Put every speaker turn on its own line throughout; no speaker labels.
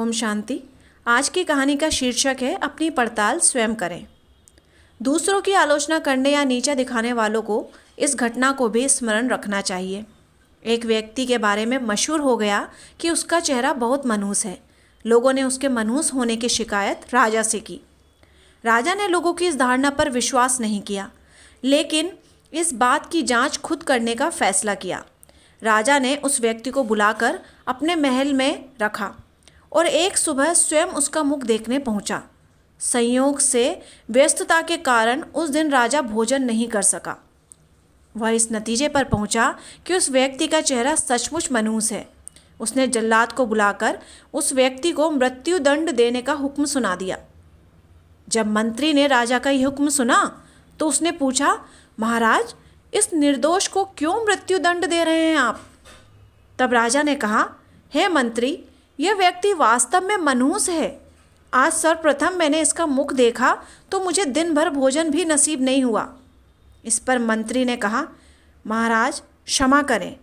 ओम शांति। आज की कहानी का शीर्षक है अपनी पड़ताल स्वयं करें। दूसरों की आलोचना करने या नीचा दिखाने वालों को इस घटना को भी स्मरण रखना चाहिए। एक व्यक्ति के बारे में मशहूर हो गया कि उसका चेहरा बहुत मनहूस है। लोगों ने उसके मनहूस होने की शिकायत राजा से की। राजा ने लोगों की इस धारणा पर विश्वास नहीं किया, लेकिन इस बात की जांच खुद करने का फैसला किया। राजा ने उस व्यक्ति को बुलाकर अपने महल में रखा और एक सुबह स्वयं उसका मुख देखने पहुंचा। संयोग से व्यस्तता के कारण उस दिन राजा भोजन नहीं कर सका। वह इस नतीजे पर पहुंचा कि उस व्यक्ति का चेहरा सचमुच मनहूस है। उसने जल्लाद को बुलाकर उस व्यक्ति को मृत्यु दंड देने का हुक्म सुना दिया। जब मंत्री ने राजा का यह हुक्म सुना तो उसने पूछा, महाराज, इस निर्दोष को क्यों मृत्यु दंड दे रहे हैं आप? तब राजा ने कहा, हे मंत्री, यह व्यक्ति वास्तव में मनहूस है। आज सर्वप्रथम मैंने इसका मुख देखा तो मुझे दिन भर भोजन भी नसीब नहीं हुआ। इस पर मंत्री ने कहा, महाराज, क्षमा करें।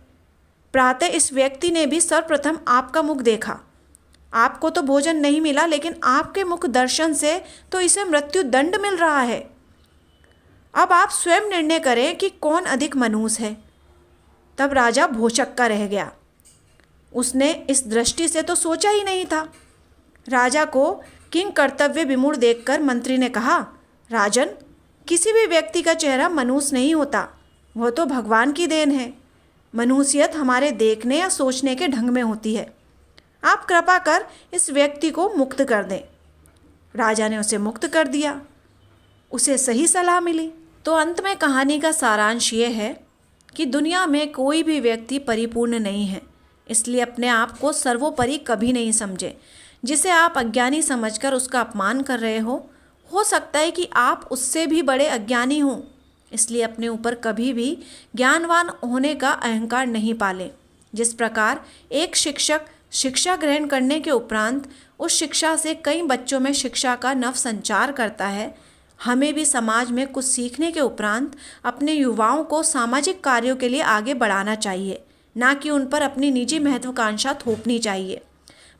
प्रातः इस व्यक्ति ने भी सर्वप्रथम आपका मुख देखा। आपको तो भोजन नहीं मिला, लेकिन आपके मुख दर्शन से तो इसे मृत्यु दंड मिल रहा है। अब आप स्वयं निर्णय करें कि कौन अधिक मनहूस है। तब राजा भौचक्का रह गया। उसने इस दृष्टि से तो सोचा ही नहीं था। राजा को किंग कर्तव्य विमूढ़ देखकर मंत्री ने कहा, राजन, किसी भी व्यक्ति का चेहरा मनहूस नहीं होता, वह तो भगवान की देन है। मनहूसियत हमारे देखने या सोचने के ढंग में होती है। आप कृपा कर इस व्यक्ति को मुक्त कर दें। राजा ने उसे मुक्त कर दिया। उसे सही सलाह मिली। तो अंत में कहानी का सारांश ये है कि दुनिया में कोई भी व्यक्ति परिपूर्ण नहीं है, इसलिए अपने आप को सर्वोपरि कभी नहीं समझे। जिसे आप अज्ञानी समझकर उसका अपमान कर रहे हो सकता है कि आप उससे भी बड़े अज्ञानी हों। इसलिए अपने ऊपर कभी भी ज्ञानवान होने का अहंकार नहीं पालें। जिस प्रकार एक शिक्षक शिक्षा ग्रहण करने के उपरांत उस शिक्षा से कई बच्चों में शिक्षा का नव संचार करता है, हमें भी समाज में कुछ सीखने के उपरांत अपने युवाओं को सामाजिक कार्यों के लिए आगे बढ़ाना चाहिए, ना कि उन पर अपनी निजी महत्वाकांक्षा थोपनी चाहिए,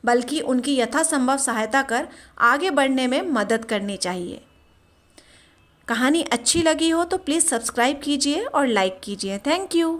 बल्कि उनकी यथासंभव सहायता कर आगे बढ़ने में मदद करनी चाहिए। कहानी अच्छी लगी हो तो प्लीज़ सब्सक्राइब कीजिए और लाइक कीजिए। Thank you.